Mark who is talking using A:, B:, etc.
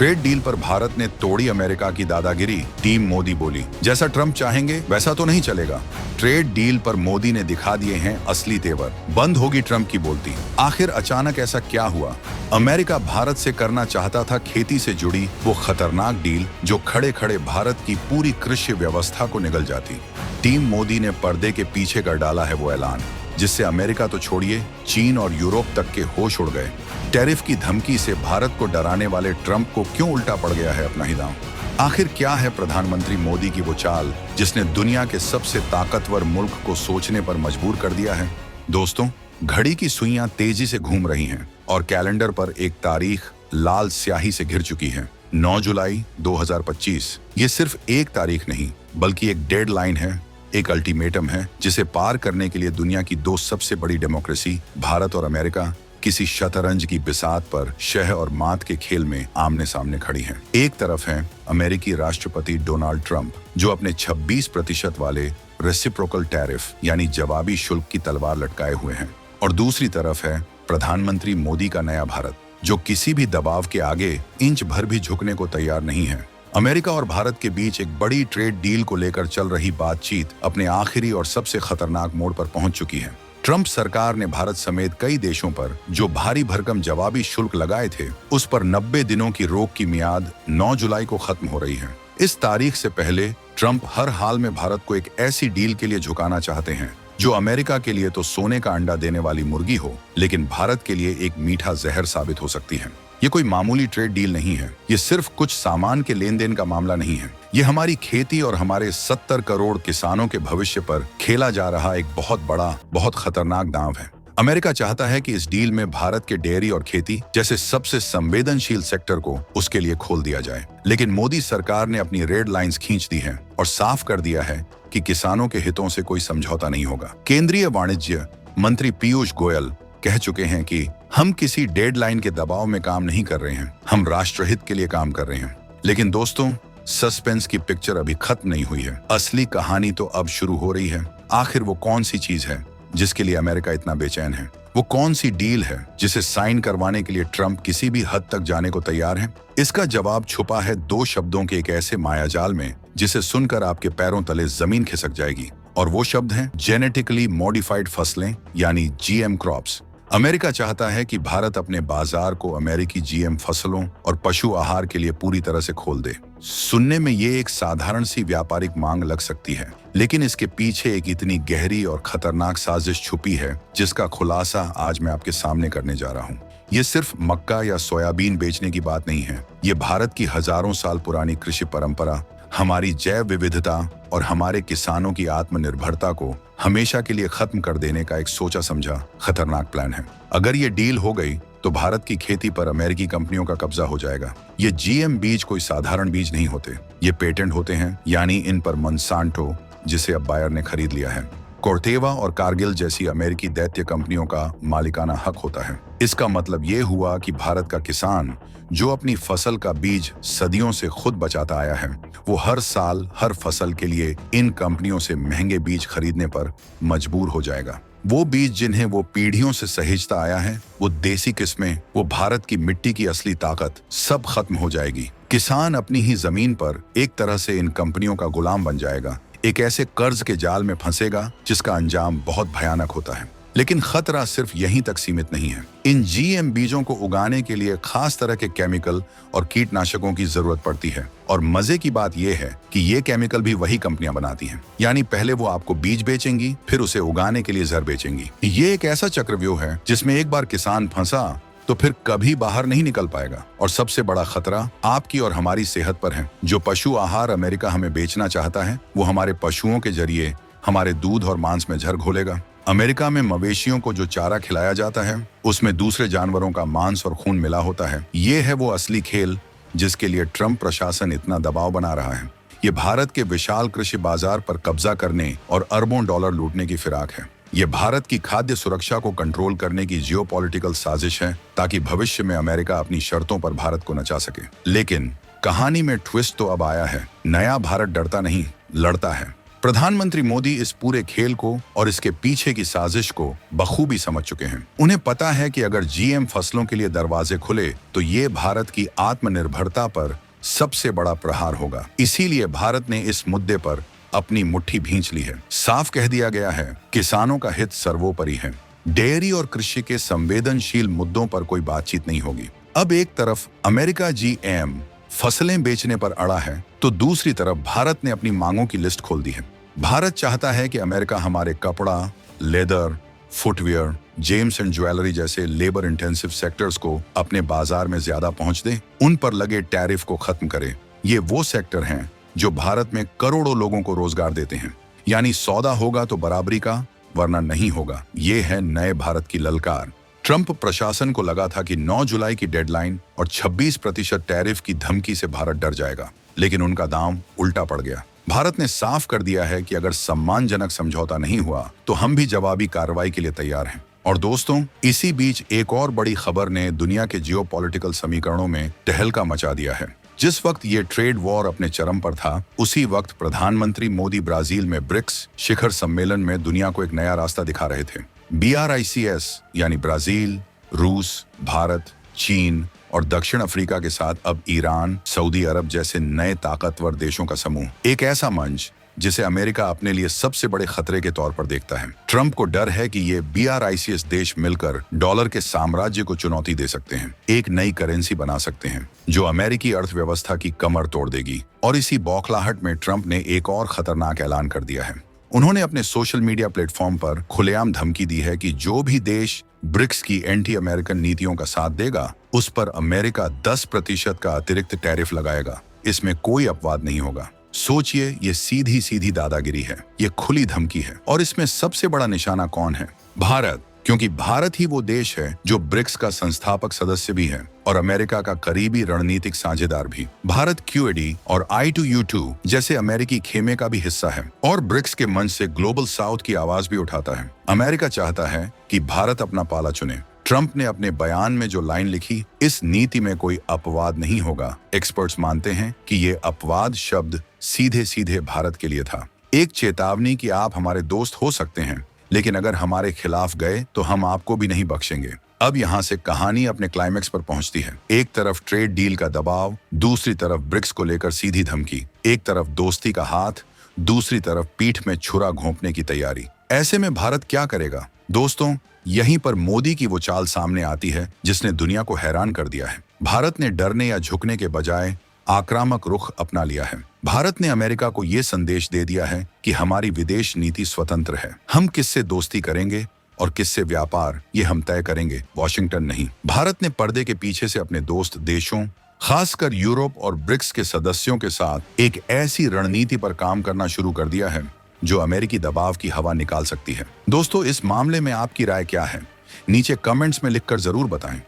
A: Trade deal पर भारत ने तोड़ी अमेरिका की दादागिरी, टीम मोदी बोली। जैसा ट्रंप चाहेंगे वैसा तो नहीं चलेगा। ट्रेड डील पर मोदी ने दिखा दिए हैं असली तेवर। बंद होगी ट्रंप की बोलती। आखिर अचानक ऐसा क्या हुआ? अमेरिका भारत से करना चाहता था खेती से जुड़ी वो खतरनाक डील जो खड़े खड़े भारत की पूरी कृषि व्यवस्था को निगल जाती। टीम मोदी ने पर्दे के पीछे कर डाला है वो ऐलान, जिससे अमेरिका तो छोड़िए, चीन और यूरोप तक के होश उड़ गए। टैरिफ की धमकी से भारत को डराने वाले ट्रंप को क्यों उल्टा पड़ गया है अपना ही दांव? आखिर क्या है प्रधानमंत्री मोदी की वो चाल जिसने दुनिया के सबसे ताकतवर मुल्क को सोचने पर मजबूर कर दिया है? दोस्तों, घड़ी की सुइयां तेजी से घूम रही हैं और कैलेंडर पर एक तारीख लाल स्याही से घिर चुकी है, 9 जुलाई 2025। ये सिर्फ एक तारीख नहीं बल्कि एक डेडलाइन है, एक अल्टीमेटम है जिसे पार करने के लिए दुनिया की दो सबसे बड़ी डेमोक्रेसी भारत और अमेरिका किसी शतरंज की बिसात पर शह और मात के खेल में आमने सामने खड़ी हैं। एक तरफ है अमेरिकी राष्ट्रपति डोनाल्ड ट्रंप जो अपने 26% वाले रेसिप्रोकल टैरिफ यानी जवाबी शुल्क की तलवार लटकाए हुए हैं, और दूसरी तरफ है प्रधानमंत्री मोदी का नया भारत जो किसी भी दबाव के आगे इंच भर भी झुकने को तैयार नहीं है। अमेरिका और भारत के बीच एक बड़ी ट्रेड डील को लेकर चल रही बातचीत अपने आखिरी और सबसे खतरनाक मोड़ पर पहुंच चुकी है। ट्रंप सरकार ने भारत समेत कई देशों पर जो भारी भरकम जवाबी शुल्क लगाए थे, उस पर 90 दिनों की रोक की मियाद 9 जुलाई को खत्म हो रही है। इस तारीख से पहले ट्रंप हर हाल में भारत को एक ऐसी डील के लिए झुकाना चाहते हैं जो अमेरिका के लिए तो सोने का अंडा देने वाली मुर्गी हो, लेकिन भारत के लिए एक मीठा जहर साबित हो सकती है। ये कोई मामूली ट्रेड डील नहीं है। ये सिर्फ कुछ सामान के लेन देन का मामला नहीं है। ये हमारी खेती और हमारे 70 करोड़ किसानों के भविष्य पर खेला जा रहा एक बहुत बड़ा, बहुत खतरनाक दांव है। अमेरिका चाहता है कि इस डील में भारत के डेयरी और खेती जैसे सबसे संवेदनशील सेक्टर को उसके लिए खोल दिया जाए, लेकिन मोदी सरकार ने अपनी रेड लाइंस खींच दी हैं और साफ कर दिया है कि किसानों के हितों से कोई समझौता नहीं होगा। केंद्रीय वाणिज्य मंत्री पीयूष गोयल कह चुके हैं कि हम किसी डेडलाइन के दबाव में काम नहीं कर रहे हैं, हम राष्ट्रहित के लिए काम कर रहे हैं। लेकिन दोस्तों, सस्पेंस की पिक्चर अभी खत्म नहीं हुई है। असली कहानी तो अब शुरू हो रही है। आखिर वो कौन सी चीज है जिसके लिए अमेरिका इतना बेचैन है? वो कौन सी डील है जिसे साइन करवाने के लिए ट्रंप किसी भी हद तक जाने को तैयार है? इसका जवाब छुपा है 2 शब्दों के एक ऐसे मायाजाल में जिसे सुनकर आपके पैरों तले जमीन खिसक जाएगी, और वो शब्द हैं जेनेटिकली मॉडिफाइड फसलें यानी जीएम क्रॉप्स। अमेरिका चाहता है कि भारत अपने बाजार को अमेरिकी जीएम फसलों और पशु आहार के लिए पूरी तरह से खोल दे। सुनने में ये एक साधारण सी व्यापारिक मांग लग सकती है, लेकिन इसके पीछे एक इतनी गहरी और खतरनाक साजिश छुपी है जिसका खुलासा आज मैं आपके सामने करने जा रहा हूँ। ये सिर्फ मक्का या सोयाबीन बेचने की बात नहीं है। ये भारत की हजारों साल पुरानी कृषि परंपरा, हमारी जैव विविधता और हमारे किसानों की आत्मनिर्भरता को हमेशा के लिए खत्म कर देने का एक सोचा समझा खतरनाक प्लान है। अगर ये डील हो गई तो भारत की खेती पर अमेरिकी कंपनियों का कब्जा हो जाएगा। ये जीएम बीज कोई साधारण बीज नहीं होते, ये पेटेंट होते हैं, यानी इन पर मोंसांटो, जिसे अब बायर ने खरीद लिया है, कोर्टेवा और कारगिल जैसी अमेरिकी दैत्य कंपनियों का मालिकाना हक होता है। इसका मतलब ये हुआ कि भारत का किसान जो अपनी फसल का बीज सदियों से खुद बचाता आया है, वो हर साल हर फसल के लिए इन कंपनियों से महंगे बीज खरीदने पर मजबूर हो जाएगा। वो बीज जिन्हें वो पीढ़ियों से सहेजता आया है, वो देसी किस्में, वो भारत की मिट्टी की असली ताकत, सब खत्म हो जाएगी। किसान अपनी ही जमीन पर एक तरह से इन कंपनियों का गुलाम बन जाएगा, एक ऐसे कर्ज के जाल में फंसेगा जिसका अंजाम बहुत भयानक होता है। लेकिन खतरा सिर्फ यहीं तक सीमित नहीं है। इन जीएम बीजों को उगाने के लिए खास तरह के केमिकल और कीटनाशकों की जरूरत पड़ती है, और मजे की बात यह है कि ये केमिकल भी वही कंपनियां बनाती हैं। यानी पहले वो आपको बीज बेचेंगी, फिर उसे उगाने के लिए जर बेचेंगी। ये एक ऐसा चक्रव्यूह है जिसमें एक बार किसान फंसा तो फिर कभी बाहर नहीं निकल पाएगा। और सबसे बड़ा खतरा आपकी और हमारी सेहत पर है। जो पशु आहार अमेरिका हमें बेचना चाहता है, वो हमारे पशुओं के जरिए हमारे दूध और मांस में झर घोलेगा। अमेरिका में मवेशियों को जो चारा खिलाया जाता है, उसमें दूसरे जानवरों का मांस और खून मिला होता है। ये है वो असली खेल जिसके लिए ट्रंप प्रशासन इतना दबाव बना रहा है। ये भारत के विशाल कृषि बाजार पर कब्जा करने और अरबों डॉलर लूटने की फिराक है। ये भारत की खाद्य सुरक्षा को कंट्रोल करने की जियोपॉलिटिकल साजिश है, ताकि भविष्य में अमेरिका अपनी शर्तों पर भारत को नचा सके। लेकिन कहानी में ट्विस्ट तो अब आया है। नया भारत डरता नहीं, लड़ता है। प्रधानमंत्री मोदी इस पूरे खेल को और इसके पीछे की साजिश को बखूबी समझ चुके हैं। उन्हें पता है कि अगर जीएम फसलों के लिए दरवाजे खुले तो ये भारत की आत्मनिर्भरता पर सबसे बड़ा प्रहार होगा। इसीलिए भारत ने इस मुद्दे पर अपनी मुट्ठी भींच ली है। साफ कह दिया गया है, किसानों का हित सर्वोपरि है। डेयरी और कृषि के संवेदनशील मुद्दों पर कोई बातचीत नहीं होगी। अब एक तरफ अमेरिका जीएम फसलें बेचने पर अड़ा है तो दूसरी तरफ भारत ने अपनी मांगों की लिस्ट खोल दी है। भारत चाहता है कि अमेरिका हमारे कपड़ा, leather, footwear, James and jewellery जैसे लेबर इंटेंसिव सेक्टर्स को अपने बाजार में ज्यादा पहुंच दे, उन पर लगे टैरिफ को खत्म करे। ये वो सेक्टर हैं जो भारत में करोड़ों लोगों को रोजगार देते हैं। यानी सौदा होगा तो बराबरी का, वरना नहीं होगा। ये है नए भारत की ललकार। ट्रंप प्रशासन को लगा था कि 9 जुलाई की डेडलाइन और 26% टैरिफ की धमकी से भारत डर जाएगा, लेकिन उनका दांव उल्टा पड़ गया। भारत ने साफ कर दिया है कि अगर सम्मानजनक समझौता नहीं हुआ तो हम भी जवाबी कार्रवाई के लिए तैयार हैं। और दोस्तों, इसी बीच एक और बड़ी खबर ने दुनिया के जियोपॉलिटिकल समीकरणों में तहलका मचा दिया है। जिस वक्त ये ट्रेड वॉर अपने चरम पर था, उसी वक्त प्रधानमंत्री मोदी ब्राजील में ब्रिक्स शिखर सम्मेलन में दुनिया को एक नया रास्ता दिखा रहे थे। BRICS यानी ब्राजील, रूस, भारत, चीन और दक्षिण अफ्रीका के साथ अब ईरान, सऊदी अरब जैसे नए ताकतवर देशों का समूह। एक ऐसा मंच जिसे अमेरिका अपने लिए सबसे बड़े खतरे के तौर पर देखता है। ट्रंप को डर है कि ये BRICS देश मिलकर डॉलर के साम्राज्य को चुनौती दे सकते हैं, एक नई करेंसी बना सकते हैं जो अमेरिकी अर्थव्यवस्था की कमर तोड़ देगी। और इसी बौखलाहट में ट्रंप ने एक और खतरनाक ऐलान कर दिया है। उन्होंने अपने सोशल मीडिया प्लेटफॉर्म पर खुलेआम धमकी दी है कि जो भी देश ब्रिक्स की एंटी अमेरिकन नीतियों का साथ देगा, उस पर अमेरिका 10% का अतिरिक्त टैरिफ लगाएगा। इसमें कोई अपवाद नहीं होगा। सोचिए, ये सीधी सीधी दादागिरी है, ये खुली धमकी है। और इसमें सबसे बड़ा निशाना कौन है? भारत, क्योंकि भारत ही वो देश है जो ब्रिक्स का संस्थापक सदस्य भी है और अमेरिका का करीबी रणनीतिक साझेदार भी। भारत QAD और I2U2 जैसे अमेरिकी खेमे का भी हिस्सा है और ब्रिक्स के मंच से ग्लोबल साउथ की आवाज भी उठाता है। अमेरिका चाहता है कि भारत अपना पाला चुने। ट्रंप ने अपने बयान में जो लाइन लिखी, इस नीति में कोई अपवाद नहीं होगा। एक्सपर्ट्स मानते हैं कि ये अपवाद शब्द सीधे सीधे भारत के लिए था, एक चेतावनी कि आप हमारे दोस्त हो सकते हैं, लेकिन अगर हमारे खिलाफ गए तो हम आपको भी नहीं बख्शेंगे। अब यहाँ से कहानी अपने क्लाइमेक्स पर पहुंचती है। एक तरफ ट्रेड डील का दबाव, दूसरी तरफ ब्रिक्स को लेकर सीधी धमकी। एक तरफ दोस्ती का हाथ, दूसरी तरफ पीठ में छुरा घोंपने की तैयारी। ऐसे में भारत क्या करेगा? दोस्तों, यहीं पर मोदी की वो चाल सामने आती है जिसने दुनिया को हैरान कर दिया है। भारत ने डरने या झुकने के बजाय आक्रामक रुख अपना लिया है। भारत ने अमेरिका को ये संदेश दे दिया है कि हमारी विदेश नीति स्वतंत्र है। हम किससे दोस्ती करेंगे और किससे व्यापार, ये हम तय करेंगे, वॉशिंगटन नहीं। भारत ने पर्दे के पीछे से अपने दोस्त देशों, खासकर यूरोप और ब्रिक्स के सदस्यों के साथ एक ऐसी रणनीति पर काम करना शुरू कर दिया है जो अमेरिकी दबाव की हवा निकाल सकती है। दोस्तों, इस मामले में आपकी राय क्या है? नीचे कमेंट्स में लिखकर जरूर बताएं।